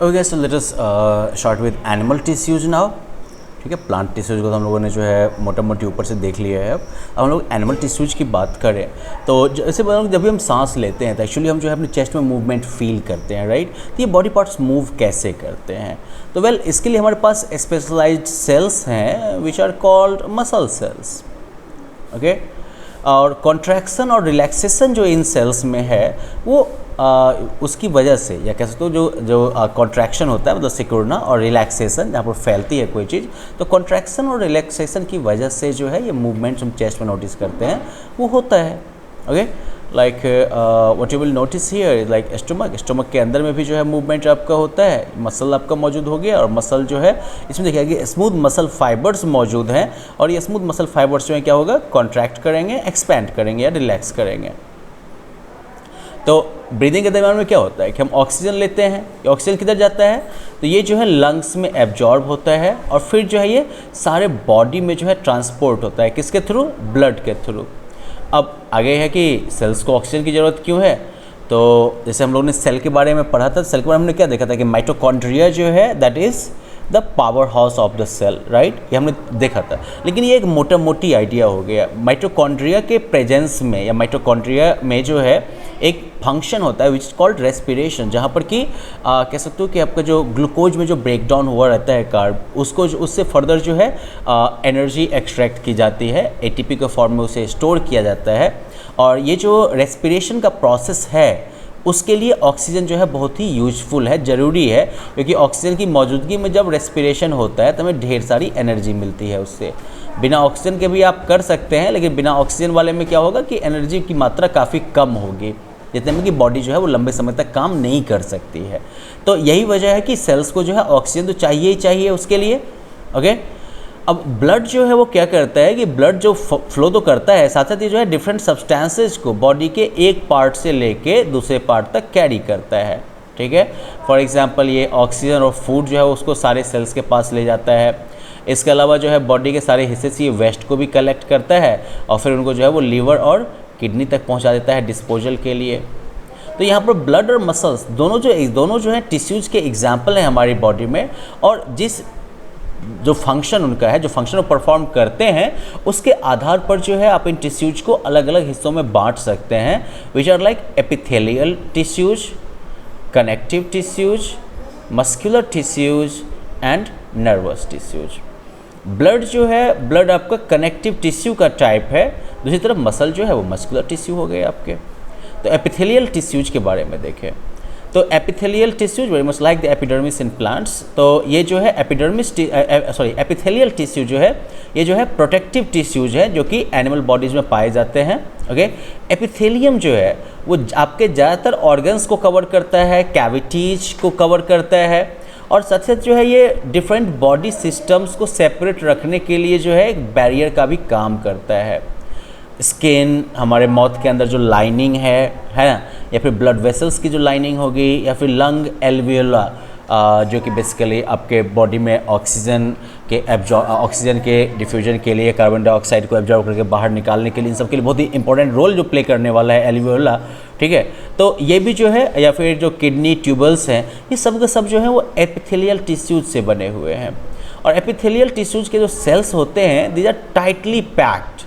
Okay, so let us start with animal tissues now. ठीक है, plant tissues को तो हम लोगों ने जो है मोटा मोटी ऊपर से देख लिया है। अब हम लोग एनिमल टिश्यूज की बात करें तो जैसे जब भी हम सांस लेते हैं तो एक्चुअली हम जो है अपने चेस्ट में मूवमेंट फील करते हैं, राइट। तो ये बॉडी पार्ट्स मूव कैसे करते हैं? तो वेल, इसके लिए हमारे पास स्पेशलाइज्ड सेल्स हैं which are called muscle cells. Okay, और कॉन्ट्रैक्शन और रिलैक्सेशन जो इन सेल्स में है वो उसकी वजह से, या कह सकते हो जो कॉन्ट्रैक्शन होता है मतलब सिकुड़ना, और रिलैक्सेशन जहाँ पर फैलती है कोई चीज़, तो कॉन्ट्रैक्शन और रिलैक्सेशन की वजह से जो है ये मूवमेंट्स हम चेस्ट में नोटिस करते हैं वो होता है। Okay, like what you will notice here like stomach के अंदर में भी जो है मूवमेंट आपका होता है, मसल आपका मौजूद हो गया, और मसल जो है इसमें देखिए कि स्मूथ मसल फाइबर्स मौजूद हैं, और ये स्मूथ मसल फाइबर्स जो है क्या होगा, कॉन्ट्रैक्ट करेंगे, एक्सपैंड करेंगे या रिलैक्स करेंगे। तो ब्रीदिंग के दरमियान में क्या होता है कि हम ऑक्सीजन लेते हैं, ये ऑक्सीजन किधर जाता है, तो ये जो है लंग्स में एब्जॉर्ब होता है, और फिर जो है ये सारे बॉडी में जो है ट्रांसपोर्ट होता है, किसके थ्रू, ब्लड के थ्रू। अब आगे है कि सेल्स को ऑक्सीजन की ज़रूरत क्यों है, तो जैसे हम लोगों ने सेल के बारे में पढ़ा था, सेल के बारे में हमने क्या देखा था कि माइटोकॉन्ड्रिया जो है that is the power house of the cell, right, ये हमने देखा था। लेकिन ये एक मोटा मोटी आइडिया हो गया। माइटोकॉन्ड्रिया के प्रेजेंस में या माइटोकॉन्ड्रिया में जो है एक फंक्शन होता है विच इज़ कॉल्ड रेस्पिरेशन, जहाँ पर कि कह सकते हो कि आपका जो ग्लूकोज में जो ब्रेक डाउन हुआ रहता है कार्ब, उसको उससे फर्दर जो है एनर्जी एक्सट्रैक्ट की जाती है, एटीपी के फॉर्म में उसे स्टोर किया जाता है। और ये जो रेस्पिरेशन का प्रोसेस है उसके लिए ऑक्सीजन जो है बहुत ही यूजफुल है, ज़रूरी है, क्योंकि ऑक्सीजन की मौजूदगी में जब रेस्पिरेशन होता है तो हमें ढेर सारी एनर्जी मिलती है उससे। बिना ऑक्सीजन के भी आप कर सकते हैं, लेकिन बिना ऑक्सीजन वाले में क्या होगा कि एनर्जी की मात्रा काफ़ी कम होगी, जितने में कि बॉडी जो है वो लंबे समय तक काम नहीं कर सकती है। तो यही वजह है कि सेल्स को जो है ऑक्सीजन तो चाहिए ही चाहिए उसके लिए। ओके, अब ब्लड जो है वो क्या करता है कि ब्लड जो फ्लो तो करता है, साथ साथ ये जो है डिफरेंट सब्सटेंसेस को बॉडी के एक पार्ट से लेके दूसरे पार्ट तक कैरी करता है। ठीक है, फॉर एग्जांपल ये ऑक्सीजन और फूड जो है उसको सारे सेल्स के पास ले जाता है। इसके अलावा जो है बॉडी के सारे हिस्से से ये वेस्ट को भी कलेक्ट करता है, और फिर उनको जो है वो लीवर और किडनी तक पहुँचा देता है डिस्पोजल के लिए। तो यहाँ पर ब्लड और मसल्स दोनों जो है टिश्यूज़ के एग्जाम्पल हैं हमारी बॉडी में, और जो फंक्शन उनका है, जो फंक्शन वो परफॉर्म करते हैं, उसके आधार पर जो है आप इन टिश्यूज को अलग अलग हिस्सों में बांट सकते हैं, which are like epithelial tissues, connective tissues, muscular tissues and nervous tissues. Blood जो है, ब्लड आपका कनेक्टिव टिश्यू का टाइप है, दूसरी तरफ मसल जो है वो मस्कुलर टिश्यू हो गए आपके। तो एपिथेलियल टिश्यूज के बारे में देखें तो epithelial tissues very much like the epidermis in plants. तो ये जो है एपिथेलियल टिश्यू जो है ये जो है प्रोटेक्टिव टिश्यूज है जो कि एनिमल बॉडीज़ में पाए जाते हैं। ओके, एपिथेलियम जो है वो आपके ज़्यादातर ऑर्गन्स को कवर करता है, कैविटीज को कवर करता है, और साथ साथ जो है ये डिफरेंट बॉडी सिस्टम्स को सेपरेट रखने के लिए जो है एक बैरियर का भी काम करता है। स्किन, हमारे माउथ के अंदर जो लाइनिंग है ना, या फिर ब्लड वेसल्स की जो लाइनिंग होगी, या फिर लंग एल्वियोला जो कि बेसिकली आपके बॉडी में ऑक्सीजन के डिफ्यूजन के लिए, कार्बन डाइऑक्साइड को एब्जॉर्ब करके बाहर निकालने के लिए, इन सब के लिए बहुत ही इंपॉर्टेंट रोल जो प्ले करने वाला है एल्वियोला। ठीक है, तो ये भी जो है, या फिर जो किडनी ट्यूबल्स हैं, ये सब के सब जो है वो एपिथेलियल टिश्यूज से बने हुए हैं। और एपिथेलियल टिश्यूज के जो सेल्स होते हैं दीज आर टाइटली पैक्ड,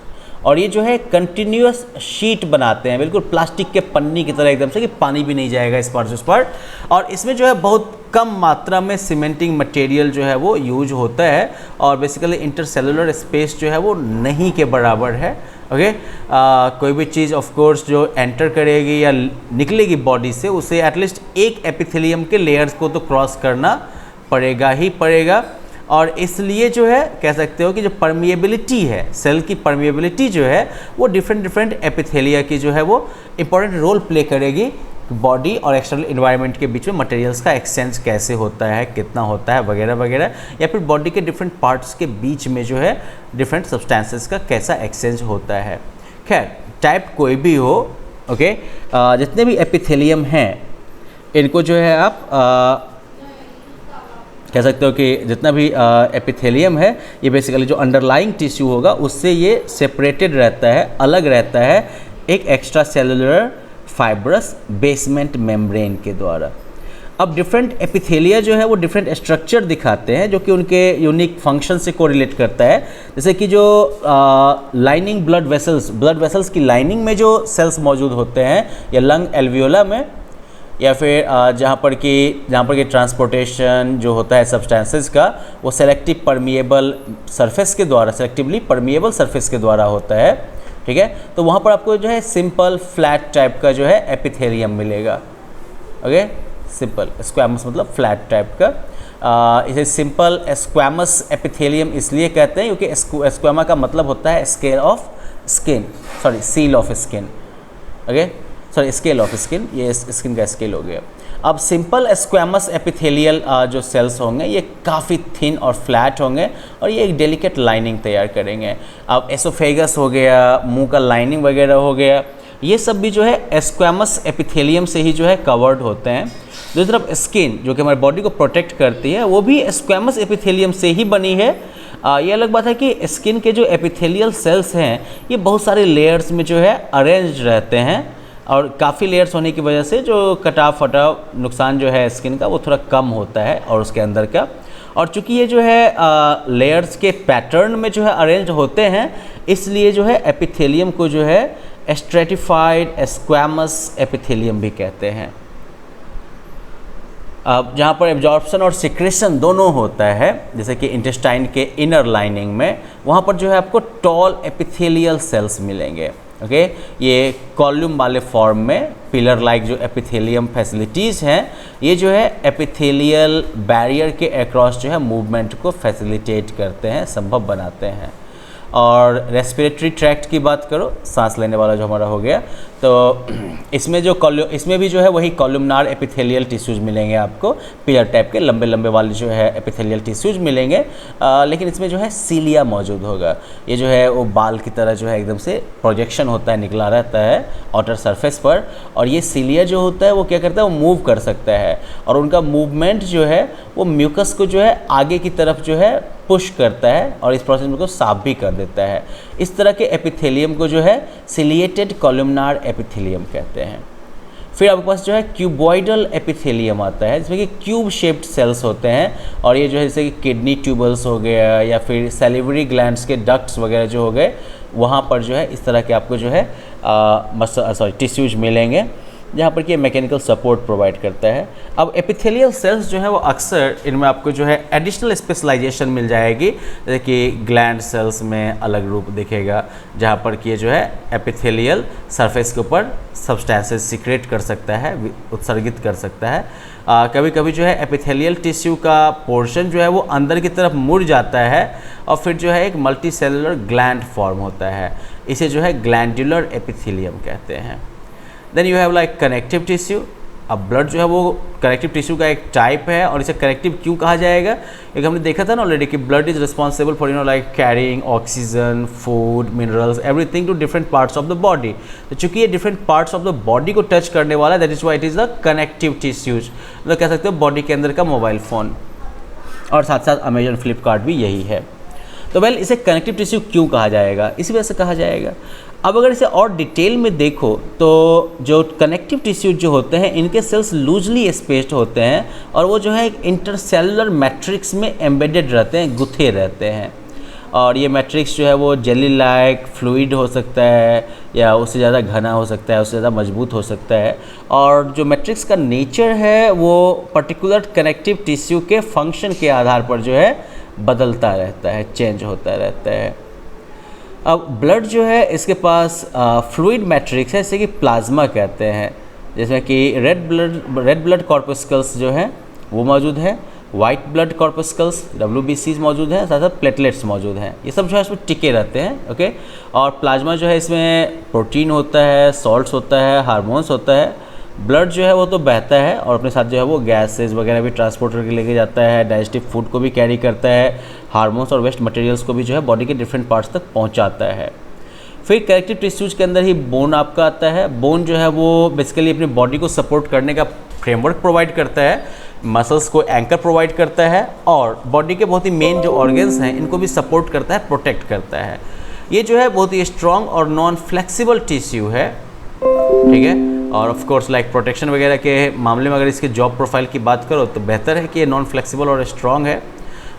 और ये जो है कंटिन्यूअस शीट बनाते हैं, बिल्कुल प्लास्टिक के पन्नी की तरह एकदम से, कि पानी भी नहीं जाएगा इस पार से उस पार। और इसमें जो है बहुत कम मात्रा में सीमेंटिंग मटेरियल जो है वो यूज होता है, और बेसिकली इंटरसेलुलर स्पेस जो है वो नहीं के बराबर है। ओके, कोई भी चीज़ ऑफ कोर्स जो एंटर करेगी या निकलेगी बॉडी से, उसे एटलीस्ट एक एपिथेलियम के लेयर्स को तो क्रॉस करना पड़ेगा ही पड़ेगा। और इसलिए जो है कह सकते हो कि जो परमिएबिलिटी है, सेल की परमिएबिलिटी जो है वो डिफरेंट एपिथेलिया की जो है वो इंपॉर्टेंट रोल प्ले करेगी बॉडी और एक्सटर्नल इन्वायरमेंट के बीच में मटेरियल्स का एक्सचेंज कैसे होता है, कितना होता है, वगैरह वगैरह, या फिर बॉडी के डिफरेंट पार्ट्स के बीच में जो है डिफरेंट सब्सटेंसेस का कैसा एक्सचेंज होता है। खैर, टाइप कोई भी हो, ओके, जितने भी एपिथेलियम हैं इनको जो है आप कह सकते हो कि जितना भी एपिथेलियम है ये बेसिकली जो अंडरलाइंग टिश्यू होगा उससे ये सेपरेटेड रहता है, अलग रहता है एक extra cellular fibrous basement membrane के द्वारा। अब डिफरेंट एपिथेलिया जो है वो डिफरेंट स्ट्रक्चर दिखाते हैं जो कि उनके यूनिक फंक्शन से कोरिलेट करता है। जैसे कि जो लाइनिंग ब्लड वेसल्स की लाइनिंग में जो सेल्स मौजूद होते हैं या लंग एल्वियोला में, या फिर जहाँ पर कि ट्रांसपोर्टेशन जो होता है सब्सटेंसेस का वो सेलेक्टिवली परमिएबल सरफेस के द्वारा होता है, ठीक है। तो वहाँ पर आपको जो है सिंपल फ्लैट टाइप का जो है एपिथेलियम मिलेगा। ओके, सिंपल स्क्वैमस मतलब फ्लैट टाइप का। इसे सिंपल स्क्वैमस एपिथेलियम इसलिए कहते हैं क्योंकि स्क्वैमा का मतलब होता है seal of skin. Okay, scale of skin, ये स्किन का स्केल हो गया। अब सिंपल स्क्वैमस एपिथेलियल जो सेल्स होंगे ये काफ़ी थिन और फ्लैट होंगे और ये एक डेलिकेट लाइनिंग तैयार करेंगे। अब एसोफेगस हो गया, मुंह का लाइनिंग वगैरह हो गया, ये सब भी जो है स्क्वैमस एपिथेलियम से ही जो है कवर्ड होते हैं। दूसरी तरफ स्किन जो कि हमारे बॉडी को प्रोटेक्ट करती है वो भी स्क्वैमस एपिथेलियम से ही बनी है। ये अलग बात है कि स्किन के जो एपिथेलियल सेल्स हैं ये बहुत सारे लेयर्स में जो है अरेंज रहते हैं और काफ़ी लेयर्स होने की वजह से जो कटाव फटाव नुकसान जो है स्किन का वो थोड़ा कम होता है और उसके अंदर का। और चूंकि ये जो है लेयर्स के पैटर्न में जो है अरेंज होते हैं इसलिए जो है एपिथेलियम को जो है स्ट्रेटिफाइड स्क्वैमस एपिथेलियम भी कहते हैं। अब जहाँ पर एब्जॉर्प्शन और सिक्रेशन दोनों होता है, जैसे कि इंटेस्टाइन के इनर लाइनिंग में, वहाँ पर जो है आपको टॉल एपिथेलियल सेल्स मिलेंगे। ओके, ये कॉलम वाले फॉर्म में पिलर लाइक जो एपिथेलियम फैसिलिटीज़ हैं ये जो है एपिथेलियल बैरियर के अक्रॉस जो है मूवमेंट को फैसिलिटेट करते हैं, संभव बनाते हैं। और रेस्पिरेटरी ट्रैक्ट की बात करो, सांस लेने वाला जो हमारा हो गया, तो इसमें भी जो है वही कॉलमनार एपिथेलियल टिश्यूज मिलेंगे आपको, पिलर टाइप के लंबे लंबे वाले जो है एपिथेलियल टिश्यूज मिलेंगे। लेकिन इसमें जो है सीलिया मौजूद होगा। ये जो है वो बाल की तरह जो है एकदम से प्रोजेक्शन होता है, निकला रहता है आउटर सरफेस पर, और ये सीलिया जो होता है वो क्या करता है, वो मूव कर सकता है और उनका मूवमेंट जो है वो म्यूकस को जो है आगे की तरफ जो है पुश करता है और इस प्रोसेस में को साफ भी कर देता है। इस तरह के एपिथेलियम को जो है सिलिएटेड कॉलमनार एपिथेलियम कहते हैं। फिर आपके पास जो है क्यूबॉइडल एपिथेलियम आता है जिसमें कि क्यूब शेप्ड सेल्स होते हैं और ये जो है जैसे कि किडनी ट्यूबल्स हो गया या फिर सैलिवरी ग्लैंड्स के डक्ट्स वगैरह जो हो गए, वहाँ पर जो है इस तरह के आपको जो है टिश्यूज मिलेंगे जहाँ पर कि मैकेनिकल सपोर्ट प्रोवाइड करता है। अब एपिथेलियल सेल्स जो है वो अक्सर इनमें आपको जो है एडिशनल स्पेशलाइजेशन मिल जाएगी, जैसे कि ग्लैंड सेल्स में अलग रूप दिखेगा जहाँ पर कि ये जो है एपिथेलियल सरफेस के ऊपर सब्सटेंसेस सीक्रेट कर सकता है, उत्सर्गित कर सकता है। कभी कभी जो है एपिथेलियल टिश्यू का पोर्शन जो है वो अंदर की तरफ मुड़ जाता है और फिर जो है एक मल्टी सेलुलर ग्लैंड फॉर्म होता है, इसे जो है ग्लैंडुलर एपिथेलियम कहते हैं। Then you have like connective tissue. अब ब्लड जो है वो कनेक्टिव टिश्यू का एक टाइप है और इसे कनेक्टिव क्यों कहा जाएगा, क्योंकि हमने देखा था ना ऑलरेडी कि blood is responsible for like carrying oxygen, food, minerals, everything to different parts of the body. तो चूंकि ये different parts of the body को टच करने वाला है, that is why it is the connective tissues. मतलब कह सकते हो बॉडी के अंदर का मोबाइल फ़ोन, और साथ साथ अमेजन फ्लिपकार्ट भी यही है। तो वेल इसे कनेक्टिव टिश्यू क्यों कहा जाएगा, इसी वजह से कहा जाएगा। अब अगर इसे और डिटेल में देखो तो जो कनेक्टिव टिश्यू जो होते हैं इनके सेल्स लूजली स्पेस्ड होते हैं और वो जो है एक इंटरसेलुलर मैट्रिक्स में एम्बेडेड रहते हैं, गुथे रहते हैं। और ये मैट्रिक्स जो है वो जेली लाइक फ्लूइड हो सकता है या उससे ज़्यादा घना हो सकता है, उससे ज़्यादा मजबूत हो सकता है। और जो मैट्रिक्स का नेचर है वो पर्टिकुलर कनेक्टिव टिश्यू के फंक्शन के आधार पर जो है बदलता रहता है, चेंज होता रहता है। अब ब्लड जो है इसके पास फ्लूइड मैट्रिक्स है, जैसे कि प्लाज्मा कहते हैं, जैसे कि रेड ब्लड कॉर्पस्कल्स जो हैं वो मौजूद है, वाइट ब्लड कॉर्पस्कल्स WBCs मौजूद हैं, साथ साथ प्लेटलेट्स मौजूद हैं। ये सब जो है इसमें टिके रहते हैं। ओके, और प्लाज्मा जो है इसमें प्रोटीन होता है, सॉल्ट्स होता है, हार्मोन्स होता है। ब्लड जो है वो तो बहता है और अपने साथ जो है वो गैसेस वगैरह भी ट्रांसपोर्ट करके लेके जाता है, डाइजेस्टिव फूड को भी कैरी करता है, हार्मोन्स और वेस्ट मटेरियल्स को भी जो है बॉडी के डिफरेंट पार्ट्स तक पहुंचाता है। फिर कनेक्टिव टिश्यूज के अंदर ही बोन आपका आता है। बोन जो है वो बेसिकली अपनी बॉडी को सपोर्ट करने का फ्रेमवर्क प्रोवाइड करता है, मसल्स को एंकर प्रोवाइड करता है और बॉडी के बहुत ही मेन जो ऑर्गन्स हैं इनको भी सपोर्ट करता है, प्रोटेक्ट करता है। ये जो है बहुत ही स्ट्रॉन्ग और नॉन फ्लेक्सिबल टिश्यू है ठीक है। और ऑफ कोर्स लाइक प्रोटेक्शन वगैरह के मामले में अगर इसके जॉब प्रोफाइल की बात करो तो बेहतर है कि ये नॉन फ्लेक्सिबल और स्ट्रॉन्ग है।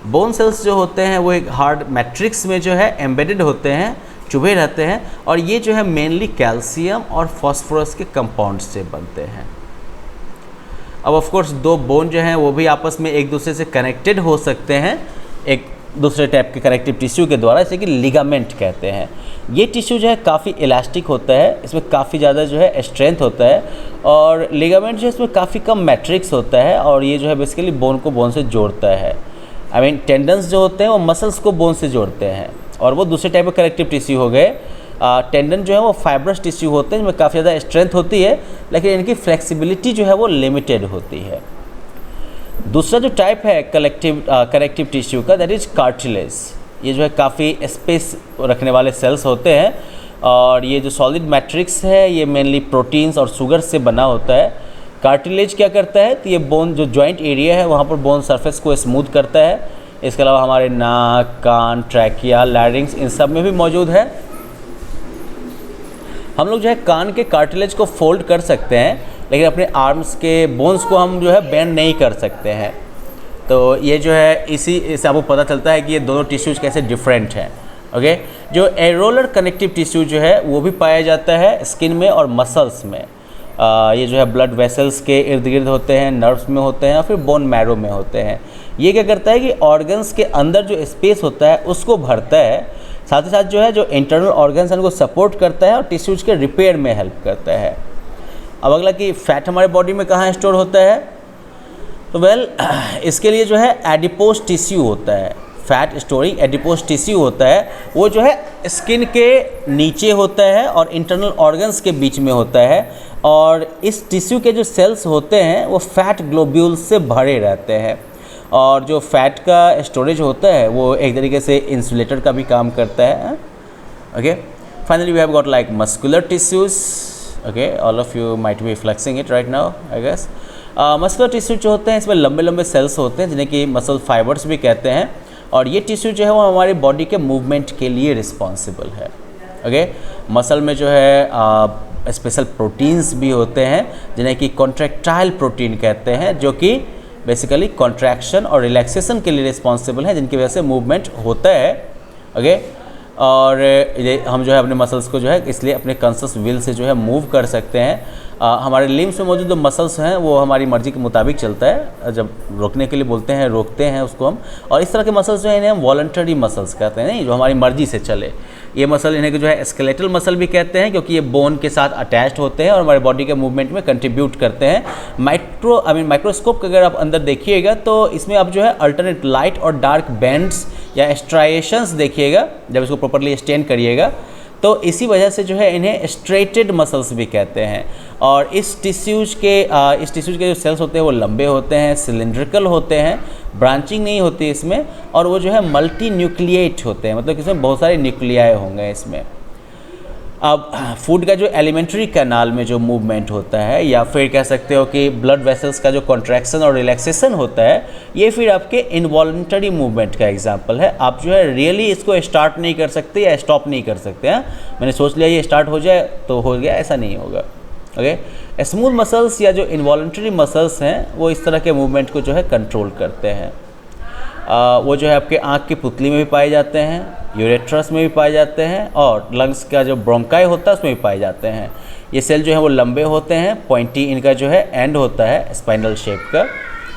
बोन सेल्स जो होते हैं वो एक हार्ड मैट्रिक्स में जो है एम्बेडेड होते हैं, चुभे रहते हैं, और ये जो है मेनली कैल्शियम और फॉस्फोरस के कंपाउंड से बनते हैं। अब ऑफ कोर्स दो बोन जो हैं वो भी आपस में एक दूसरे से कनेक्टेड हो सकते हैं एक दूसरे टाइप के कनेक्टिव टिश्यू के द्वारा, जैसे कि लिगामेंट कहते हैं। ये टिश्यू जो है काफ़ी इलास्टिक होता है, इसमें काफ़ी ज़्यादा जो है स्ट्रेंथ होता है, और लिगामेंट जो है इसमें काफ़ी कम मैट्रिक्स होता है, और ये जो है बेसिकली बोन को बोन से जोड़ता है। आई मीन टेंडन्स जो होते हैं वो मसल्स को बोन से जोड़ते हैं, और वो दूसरे टाइप के कनेक्टिव टिश्यू हो गए। टेंडन जो है वो फाइब्रस टिश्यू होते हैं जिनमें काफ़ी ज़्यादा स्ट्रेंथ होती है, लेकिन इनकी फ्लेक्सिबिलिटी जो है वो लिमिटेड होती है। दूसरा जो टाइप है कनेक्टिव टिश्यू का, दैट इज कार्टिलेज। ये जो है काफ़ी स्पेस रखने वाले सेल्स होते हैं, और ये जो सॉलिड मैट्रिक्स है ये मेनली प्रोटीन्स और शुगर से बना होता है। कार्टिलेज क्या करता है, तो ये बोन जो जॉइंट एरिया है वहाँ पर बोन सरफेस को स्मूथ करता है। इसके अलावा हमारे नाक, कान, ट्रैकिया, लैरिंग्स, इन सब में भी मौजूद है। हम लोग जो है कान के कार्टिलेज को फोल्ड कर सकते हैं, लेकिन अपने आर्म्स के बोन्स को हम जो है बेंड नहीं कर सकते हैं। तो ये जो है इसी से आपको पता चलता है कि ये दोनों टिश्यूज कैसे डिफरेंट हैं। ओके, जो एरोलर कनेक्टिव टिश्यू जो है वो भी पाया जाता है स्किन में और मसल्स में। ये जो है ब्लड वेसल्स के इर्द गिर्द होते हैं, नर्व्स में होते हैं, और फिर बोन मैरो में होते हैं। ये क्या करता है कि ऑर्गन्स के अंदर जो स्पेस होता है उसको भरता है, साथ ही साथ जो है जो इंटरनल ऑर्गन्स हैं उनको सपोर्ट करता है और टिश्यूज के रिपेयर में हेल्प करता है। अब अगला कि फैट हमारे बॉडी में कहाँ स्टोर होता है, तो इसके लिए जो है एडिपोज टिश्यू होता है। फैट स्टोरिंग एडिपोज टिश्यू होता है, वो जो है स्किन के नीचे होता है और इंटरनल ऑर्गन्स के बीच में होता है, और इस टिश्यू के जो सेल्स होते हैं वो फैट ग्लोब्यूल्स से भरे रहते हैं, और जो फैट का स्टोरेज होता है वो एक तरीके से इंसुलेटर का भी काम करता है। Okay, finally we have got like muscular tissues. Okay, all of you might be flexing it right now I guess. Muscular tissue जो होते हैं इसमें लंबे लंबे सेल्स होते हैं जिन्हें कि मसल फाइबर्स भी कहते हैं, और ये टिश्यू जो है वो हमारी बॉडी के मूवमेंट के लिए रिस्पॉन्सिबल है। ओके, मसल में जो है स्पेशल प्रोटीन्स भी होते हैं जिन्हें कि कॉन्ट्रैक्टाइल प्रोटीन कहते हैं, जो कि बेसिकली कॉन्ट्रैक्शन और रिलैक्सेशन के लिए रिस्पॉन्सिबल है, जिनकी वजह से मूवमेंट होता है। ओके, और ये हम जो है अपने मसल्स को जो है इसलिए अपने कॉन्शियस विल से जो है मूव कर सकते हैं। हमारे लिम्स में मौजूद जो मसल्स हैं वो हमारी मर्जी के मुताबिक चलता है, जब रोकने के लिए बोलते हैं रोकते हैं उसको हम, और इस तरह के मसल्स जो है इन्हें हम वॉलंटरी मसल्स कहते हैं, नहीं जो हमारी मर्जी से चले। ये मसल इन्हें जो है स्केलेटल मसल भी कहते हैं, क्योंकि ये बोन के साथ अटैच्ड होते हैं और हमारे बॉडी के मूवमेंट में कंट्रीब्यूट करते हैं। माइक्रोस्कोप अगर आप अंदर देखिएगा तो इसमें आप जो है अल्टरनेट लाइट और डार्क बैंड्स या स्ट्राइएशंस देखिएगा जब इसको प्रॉपर्ली स्टेन करिएगा, तो इसी वजह से जो है इन्हें स्ट्रेटेड मसल्स भी कहते हैं। और इस टिश्यूज के जो सेल्स होते हैं वो लंबे होते हैं, सिलिंड्रिकल होते हैं, ब्रांचिंग नहीं होती इसमें, और वो जो है मल्टी न्यूक्लिएट होते हैं, मतलब इसमें बहुत सारे न्यूक्लियाई होंगे इसमें। अब फूड का जो एलिमेंट्री कैनाल में जो मूवमेंट होता है, या फिर कह सकते हो कि ब्लड वेसल्स का जो कॉन्ट्रैक्शन और रिलैक्सेशन होता है, ये फिर आपके इनवॉलंटरी मूवमेंट का एग्जांपल है। आप जो है रियली इसको स्टार्ट नहीं कर सकते या स्टॉप नहीं कर सकते हैं। मैंने सोच लिया ये स्टार्ट हो जाए तो हो गया, ऐसा नहीं होगा। ओके, स्मूथ मसल्स या जो इनवॉलंटरी मसल्स हैं वो इस तरह के मूवमेंट को जो है कंट्रोल करते हैं। वो जो है आपके आँख की पुतली में भी पाए जाते हैं, यूरेट्रस में भी पाए जाते हैं, और लंग्स का जो ब्रोंकाई होता है उसमें भी पाए जाते हैं। ये सेल जो है वो लंबे होते हैं, पॉइंटी इनका जो है एंड होता है स्पाइनल शेप का।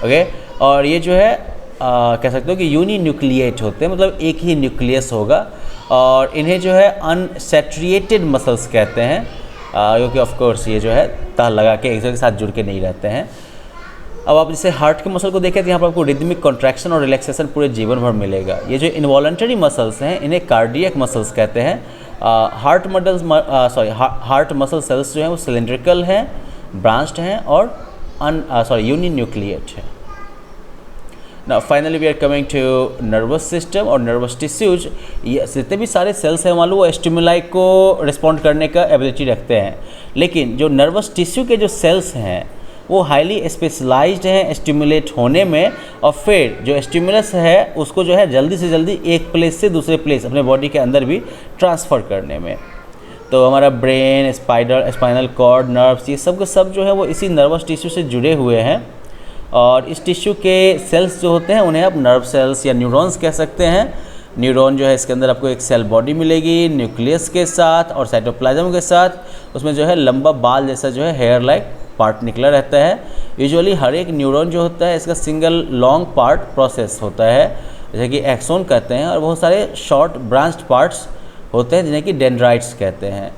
ओके, और ये जो है कह सकते हो कि यूनी न्यूक्लिएट होते हैं, मतलब एक ही न्यूक्लियस होगा, और इन्हें जो है अनसैचुरेटेड मसल्स कहते हैं, क्योंकि ऑफ कोर्स ये जो है तार लगा के एक दूसरे के साथ जुड़ के नहीं रहते हैं। अब आप जैसे हार्ट के मसल को देखें तो यहाँ पर आपको रिदमिक कॉन्ट्रैक्शन और रिलैक्सेशन पूरे जीवन भर मिलेगा। ये जो इनवॉलंटरी मसल्स हैं इन्हें कार्डियक मसल्स कहते हैं। हार्ट मसल सेल्स जो हैं वो सिलिंड्रिकल हैं, ब्रांच्ड हैं और यूनि न्यूक्लिएट है। Now finally we are coming to nervous system और नर्वस टिश्यूज। ये जितने भी सारे सेल्स हैं मान लो वो स्टिमुलाई को रिस्पॉन्ड करने का एबिलिटी रखते हैं, लेकिन जो नर्वस टिश्यू के जो सेल्स हैं वो हाईली स्पेशलाइज्ड हैं स्टिमुलेट होने में, और फिर जो स्टिमुलस है उसको जो है जल्दी से जल्दी एक प्लेस से दूसरे प्लेस अपने बॉडी के अंदर भी ट्रांसफ़र करने में। तो हमारा ब्रेन, स्पाइनल कॉर्ड, नर्व्स, ये सब के सब जो है वो इसी नर्वस टिश्यू से जुड़े हुए हैं। और इस टिश्यू के सेल्स जो होते हैं उन्हें आप नर्व सेल्स या न्यूरॉन्स कह सकते हैं। न्यूरॉन जो है इसके अंदर आपको एक सेल बॉडी मिलेगी न्यूक्लियस के साथ और साइटोप्लाज्म के साथ। उसमें जो है लंबा बाल जैसा जो है हेयर लाइक पार्ट निकला रहता है। यूजुअली हर एक न्यूरॉन जो होता है इसका सिंगल लॉन्ग पार्ट प्रोसेस होता है, जैसे कि एक्सोन कहते हैं, और बहुत सारे शॉर्ट ब्रांच्ड पार्ट्स होते हैं जिन्हें कि डेंड्राइट्स कहते हैं।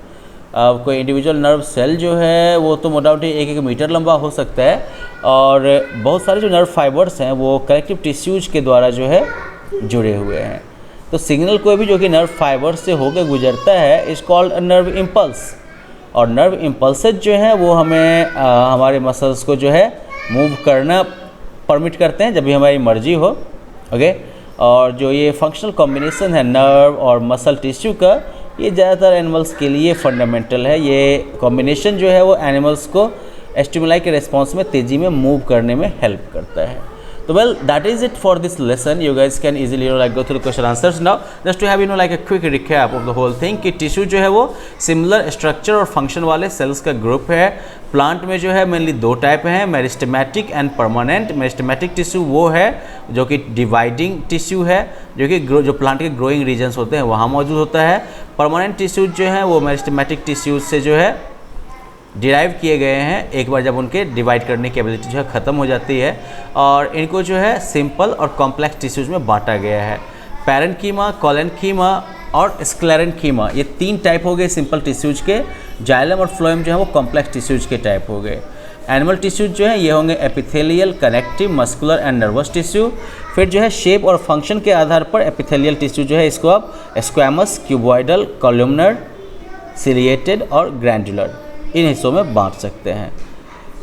अब कोई इंडिविजुअल नर्व सेल जो है वो तो मोटामोटी 1-1 मीटर लंबा हो सकता है, और बहुत सारे जो नर्व फाइबर्स हैं वो कनेक्टिव टिश्यूज के द्वारा जो है जुड़े हुए हैं। तो सिग्नल कोई भी जो कि नर्व फाइबर से होकर गुजरता है इज कॉल्ड नर्व इम्पल्स, और नर्व इम्पल्सेज जो हैं वो हमें हमारे मसल्स को जो है मूव करना परमिट करते हैं जब भी हमारी मर्जी हो। ओके, और जो ये फंक्शनल कॉम्बिनेशन है नर्व और मसल टिश्यू का, ये ज़्यादातर एनिमल्स के लिए फंडामेंटल है। ये कॉम्बिनेशन जो है वो एनिमल्स को स्टिमुलाई के रिस्पॉन्स में तेज़ी में मूव करने में हेल्प करता है। So well, that is it for this lesson. You guys can easily like go through the question answers now. Just to have like a quick recap of the whole thing कि tissue जो है वो similar structure और function वाले sales का group है। Plant में जो है मेनली 2 टाइप हैं, meristematic and permanent. Meristematic tissue वो है जो कि डिवाइडिंग टिश्यू है, जो कि जो प्लांट के ग्रोइंग रीजन्स होते हैं वहाँ मौजूद होता है। परमानेंट टिश्यू जो है वो मेरिस्टेमेटिक टिश्यूज से जो है डिराइव किए गए हैं एक बार जब उनके डिवाइड करने की एबिलिटी जो है ख़त्म हो जाती है, और इनको जो है सिंपल और कॉम्प्लेक्स टिश्यूज में बांटा गया है। पैरेन्कीमा, कोलेन्कीमा और स्क्लेरेन्कीमा, ये 3 टाइप हो गए सिंपल टिश्यूज के। जाइलम और फ्लोएम जो है वो कॉम्प्लेक्स टिश्यूज के टाइप हो गए। एनिमल टिश्यूज जो है ये होंगे epithelial, connective, muscular and nervous tissue. फिर जो है शेप और फंक्शन के आधार पर एपिथेलियल टिश्यू जो है इसको आप स्क्वैमस, क्यूबॉइडल, कॉलमनर, सिलिएटेड और ग्रैंडुलर इन हिस्सों में बांट सकते हैं।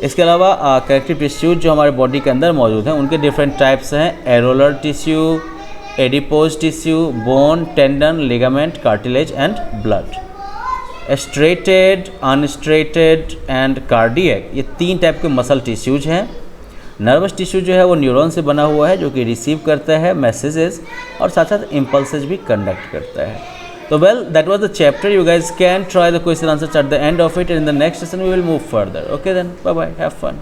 इसके अलावा कनेक्टिव टिश्यूज जो हमारे बॉडी के अंदर मौजूद हैं उनके डिफरेंट टाइप्स हैं, areolar tissue, adipose tissue, bone, tendon, ligament, cartilage and blood. Striated, unstriated and cardiac, ये 3 टाइप के मसल टिश्यूज हैं। नर्वस टिश्यू जो है वो न्यूरॉन से बना हुआ है जो कि रिसीव करता है मैसेजेस और साथ साथ इम्पल्सेज भी कंडक्ट करता है। So well, that was the chapter. You guys can try the question answers at the end of it, and in the next session we will move further. Okay then, bye bye, have fun.